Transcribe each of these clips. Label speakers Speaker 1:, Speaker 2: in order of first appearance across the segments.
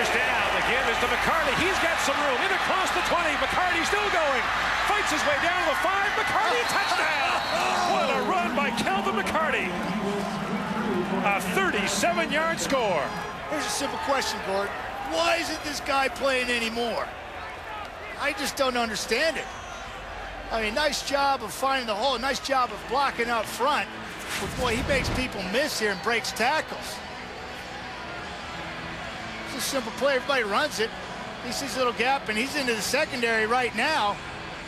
Speaker 1: First down. The give is to McCarty. He's got some room. In across the 20. McCarty still going. Fights his way down to the 5. McCarty, touchdown! What a run by Calvin McCarty. A 37-yard score.
Speaker 2: Here's a simple question, Gord. Why isn't this guy playing anymore? I just don't understand it. I mean, nice job of finding the hole. Nice job of blocking up front. But boy, he makes people miss here and breaks tackles. It's a simple play. Everybody runs it. He sees a little gap, and he's into the secondary right now.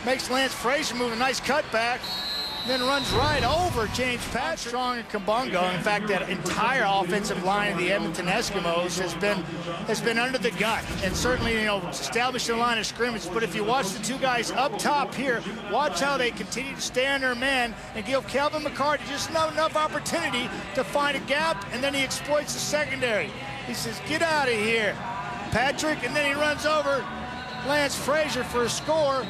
Speaker 2: Makes Lance Frazier move a nice cutback. Then runs right over James Patrick. Strong and Kabongo. In fact, that entire offensive line of the Edmonton Eskimos has been under the gun, and certainly, you know, established a line of scrimmage. But if you watch the two guys up top here, watch how they continue to stay on their man and give Calvin McCarty just not enough opportunity to find a gap, and then he exploits the secondary. He says, "Get out of here, Patrick," and then he runs over Lance Frazier for a score,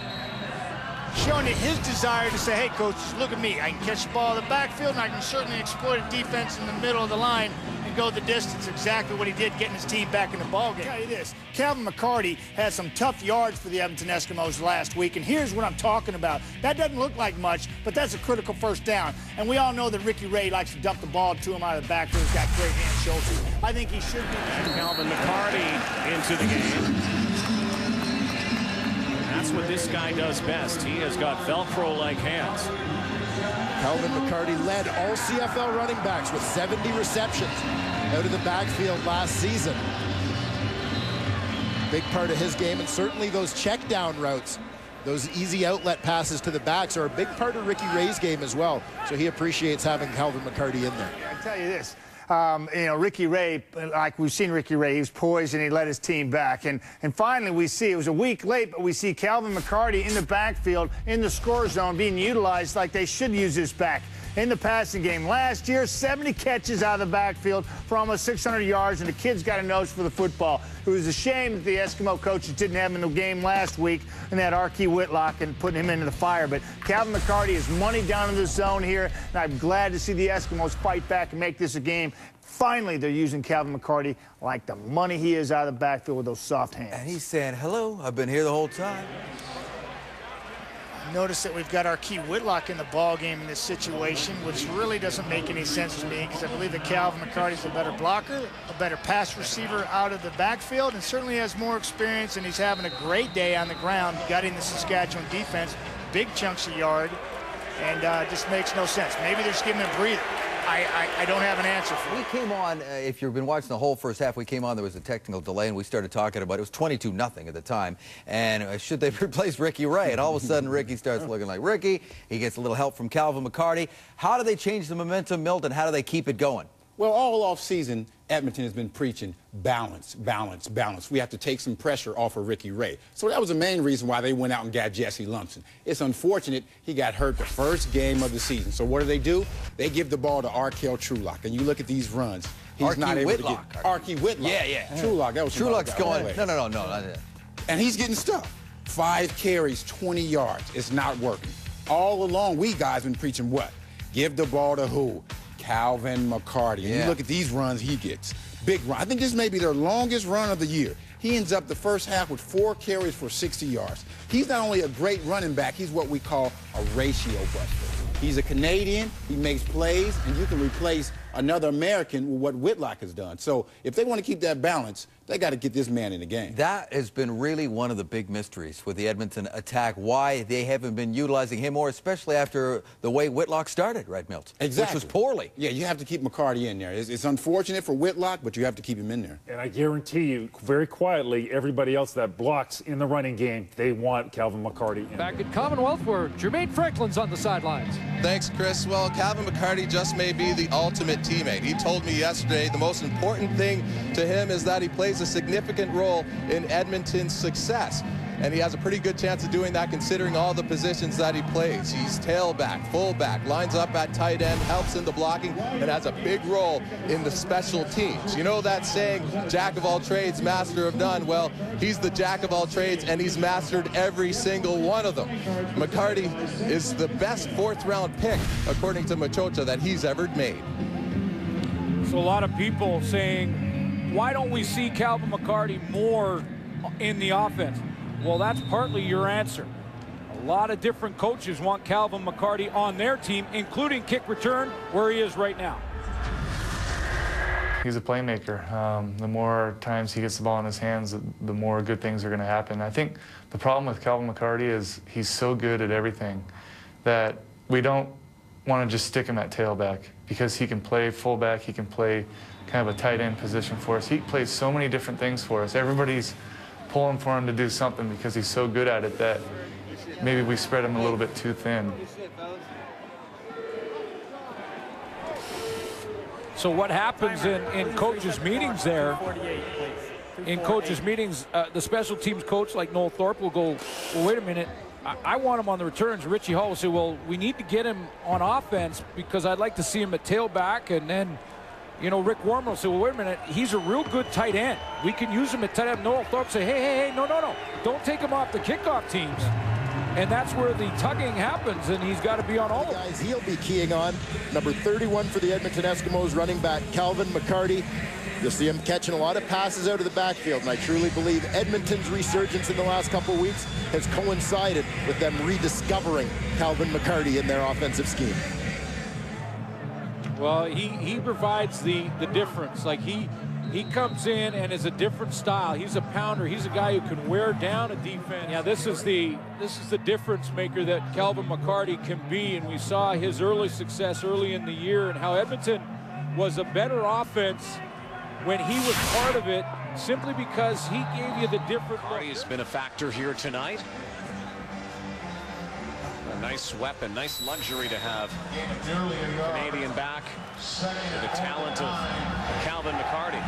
Speaker 2: showing his desire to say, "Hey, coach, look at me. I can catch the ball in the backfield, and I can certainly exploit a defense in the middle of the line and go the distance." Exactly what he did, getting his team back in the ballgame. I'll tell you this, Calvin McCarty had some tough yards for the Edmonton Eskimos last week, and here's what I'm talking about. That doesn't look like much, but that's a critical first down. And we all know that Ricky Ray likes to dump the ball to him out of the backfield. He's got great hand shoulders. I think he should be.
Speaker 1: Calvin McCarty into the game. That's what this guy does best. He has got Velcro-like hands.
Speaker 3: Calvin McCarty led all CFL running backs with 70 receptions out of the backfield last season. Big part of his game, and certainly those check down routes, those easy outlet passes to the backs are a big part of Ricky Ray's game as well. So he appreciates having Calvin McCarty in there.
Speaker 2: I tell you this. You know, Ricky Ray, like we've seen Ricky Ray, he was poised and he led his team back. And finally we see, it was a week late, but we see Calvin McCarty in the backfield, in the score zone, being utilized like they should use this back. In the passing game last year, 70 catches out of the backfield for almost 600 yards, and the kid's got a nose for the football. It was a shame that the Eskimo coaches didn't have him in the game last week and they had Archie Whitlock and putting him into the fire. But Calvin McCarty is money down in the zone here, and I'm glad to see the Eskimos fight back and make this a game. Finally, they're using Calvin McCarty like the money he is out of the backfield with those soft hands.
Speaker 4: And he's saying, "Hello, I've been here the whole time."
Speaker 2: Notice that we've got Archie Whitlock in the ball game in this situation, which really doesn't make any sense to me, because I believe that Calvin McCarty's a better blocker, a better pass receiver out of the backfield, and certainly has more experience, and he's having a great day on the ground, gutting the Saskatchewan defense, big chunks of yard, and just makes no sense. Maybe they're just giving him a breather. I don't have an answer for it.
Speaker 4: We came on, if you've been watching the whole first half, we came on, there was a technical delay, and we started talking about it. It was 22-0 at the time. And should they replace Ricky Ray? And all of a sudden, Ricky starts looking like Ricky. He gets a little help from Calvin McCarty. How do they change the momentum, Milton? How do they keep it going?
Speaker 5: Well, all off-season, Edmonton has been preaching balance, balance, balance. We have to take some pressure off of Ricky Ray. So that was the main reason why they went out and got Jesse Lumpson. It's unfortunate he got hurt the first game of the season. So what do? They give the ball to Arkel Trulock. And you look at these runs. He's not able to get Archie Whitlock.
Speaker 4: Yeah.
Speaker 5: Trulock. That was
Speaker 4: Trulock's going. No.
Speaker 5: And he's getting stuff. 5 carries, 20 yards. It's not working. All along, we guys been preaching what? Give the ball to who? Calvin McCarty. And you look at these runs he gets. Big run. I think this may be their longest run of the year. He ends up the first half with 4 carries for 60 yards. He's not only a great running back, he's what we call a ratio buster. He's a Canadian, he makes plays, and you can replace another American with what Whitlock has done. So if they want to keep that balance, they got to get this man in the game.
Speaker 4: That has been really one of the big mysteries with the Edmonton attack, why they haven't been utilizing him more, especially after the way Whitlock started, right, Milt?
Speaker 5: Exactly.
Speaker 4: Which was poorly.
Speaker 5: Yeah, you have to keep McCarty in there. It's unfortunate for Whitlock, but you have to keep him in there.
Speaker 6: And I guarantee you, very quietly, everybody else that blocks in the running game, they want Calvin McCarty in
Speaker 7: Back at Commonwealth, where Jermaine Franklin's on the sidelines.
Speaker 8: Thanks, Chris. Well, Calvin McCarty just may be the ultimate teammate. He told me yesterday the most important thing to him is that he plays a significant role in Edmonton's success. And he has a pretty good chance of doing that considering all the positions that he plays. He's tailback, fullback, lines up at tight end, helps in the blocking, and has a big role in the special teams. You know that saying, jack of all trades, master of none? Well, he's the jack of all trades, and he's mastered every single one of them. McCarty is the best 4th-round pick, according to Machocha, that he's ever made.
Speaker 7: So a lot of people saying
Speaker 9: why don't we see Calvin McCarty more in the offense? Well, that's partly your answer. A lot of different coaches want Calvin McCarty on their team, including kick return, where he is right now.
Speaker 10: He's a playmaker. The more times he gets the ball in his hands, the more good things are going to happen. I think the problem with Calvin McCarty is he's so good at everything that we don't want to just stick him at tailback, because he can play fullback, he can play kind of a tight end position for us. He plays so many different things for us. Everybody's pulling for him to do something because he's so good at it that maybe we spread him a little bit too thin.
Speaker 9: So what happens in coaches' meetings there, in coaches' meetings, the special teams coach like Noel Thorpe will go, well, wait a minute, I want him on the returns. Richie Hall will say, well, we need to get him on offense because I'd like to see him at tailback. And then, you know, Rick Warmer will say, well, wait a minute, he's a real good tight end. We can use him at tight end. Noel Thorpe say, hey, no, don't take him off the kickoff teams. And that's where the tugging happens, and he's got to be on all of them.
Speaker 3: Guys, he'll be keying on. Number 31 for the Edmonton Eskimos, running back Calvin McCarty. You'll see him catching a lot of passes out of the backfield, and I truly believe Edmonton's resurgence in the last couple of weeks has coincided with them rediscovering Calvin McCarty in their offensive scheme.
Speaker 9: Well, he provides the difference. Like he comes in and is a different style. He's a pounder. He's a guy who can wear down a defense. Yeah, this is the difference maker that Calvin McCarty can be, and we saw his early success early in the year and how Edmonton was a better offense when he was part of it, simply because he gave you the different.
Speaker 1: McCarty has been a factor here tonight. A nice weapon, nice luxury to have. Canadian back with the talent of Calvin McCarty.